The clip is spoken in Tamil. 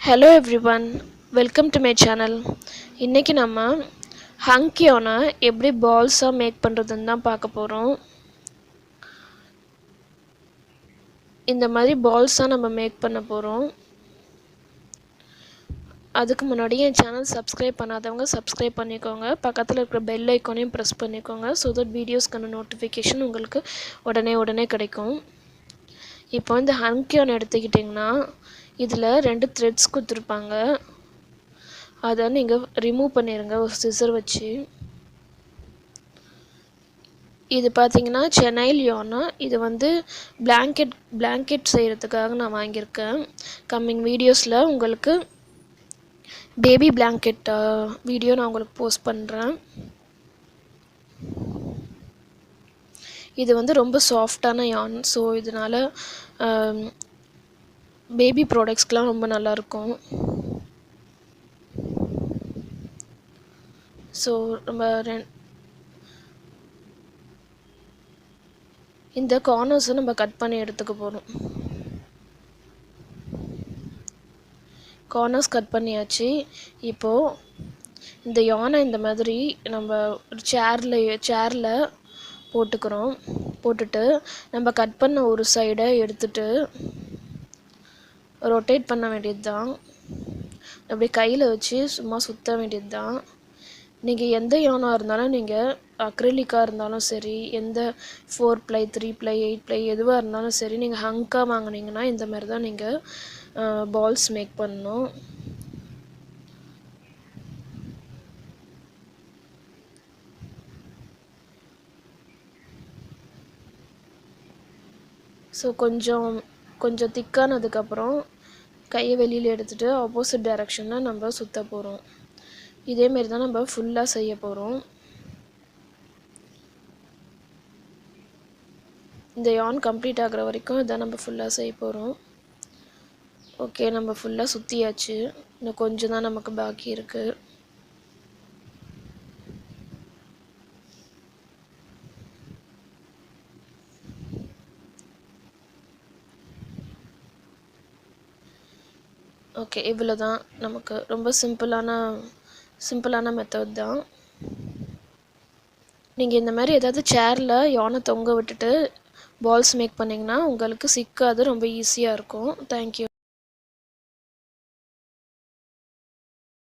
Hello everyone, welcome to my channel. இன்னைக்கு நம்ம ஹங்கியோனை எப்படி பால்ஸா மேக் பண்றதுன்னு தான் பார்க்க போறோம். இந்த மாதிரி பால்ஸா நம்ம மேக் பண்ண போறோம். அதுக்கு முன்னாடி என் சேனல் சப்ஸ்கிரைப் பண்ணாதவங்க சப்ஸ்கிரைப் பண்ணிக்கோங்க. பக்கத்துல இருக்கிற பெல் ஐகானையும் பிரஸ் பண்ணிக்கோங்க so that வீடியோஸ்க்கான நோட்டிஃபிகேஷன் உங்களுக்கு உடனே கிடைக்கும். இப்போ இந்த ஹங்கியோனை எடுத்துக்கிட்டிங்கன்னா இதில் 2 த்ரெட்ஸ் கொடுத்துருப்பாங்க. அதை நீங்கள் ரிமூவ் பண்ணிடுங்க ஒரு சிசர் வச்சு. இது பார்த்தீங்கன்னா சென்னையில் யோனா. இது வந்து பிளாங்கெட் செய்கிறதுக்காக நான் வாங்கியிருக்கேன். கம்மிங் வீடியோஸில் உங்களுக்கு பேபி பிளாங்கெட் வீடியோ நான் உங்களுக்கு போஸ்ட் பண்ணுறேன். இது வந்து ரொம்ப சாஃப்டான யான். ஸோ இதனால் பேபி ப்ராடக்ட்ஸ்க்கெலாம் ரொம்ப நல்லாயிருக்கும். ஸோ நம்ம இந்த கார்னர்ஸை நம்ம கட் பண்ணி எடுத்துக்க போகிறோம். கார்னர்ஸ் கட் பண்ணியாச்சு. இப்போது இந்த யானை இந்த மாதிரி நம்ம சேரில் போட்டுக்கிறோம். போட்டுட்டு நம்ம கட் பண்ண ஒரு சைடை எடுத்துட்டு ரொட்டேட் பண்ண வேண்டியது தான். அப்படி கையில் வச்சு சும்மா சுற்ற வேண்டியது தான். நீங்கள் எந்த யானாக இருந்தாலும், நீங்கள் அக்ரிலிக்காக இருந்தாலும் சரி, எந்த 4 ப்ளை 3 ப்ளை 8 ப்ளை எதுவாக இருந்தாலும் சரி, நீங்கள் ஹங்காக வாங்கினீங்கன்னா இந்த மாதிரி தான் நீங்கள் பால்ஸ் மேக் பண்ணணும். ஸோ கொஞ்சம் திக்கானதுக்கப்புறம் கையை வெளியில் எடுத்துகிட்டு ஆப்போசிட் டைரெக்ஷனில் நம்ம சுற்ற போகிறோம். இதேமாரி தான் நம்ம ஃபுல்லாக செய்ய போகிறோம். இந்த யான் கம்ப்ளீட் ஆகிற வரைக்கும் இதான் நம்ம ஃபுல்லாக செய்ய போகிறோம். ஓகே, நம்ம ஃபுல்லாக சுற்றியாச்சு. இன்னும் கொஞ்சம் தான் நமக்கு பாக்கி இருக்குது. ஓகே, இவ்வளோ தான். நமக்கு ரொம்ப சிம்பிளான மெத்தட் தான். நீங்கள் இந்த மாதிரி ஏதாவது சேரில் யானை தொங்க விட்டுட்டு பால்ஸ் மேக் பண்ணிங்கன்னா உங்களுக்கு சிக்காது, ரொம்ப ஈஸியாக இருக்கும். தேங்க்யூ.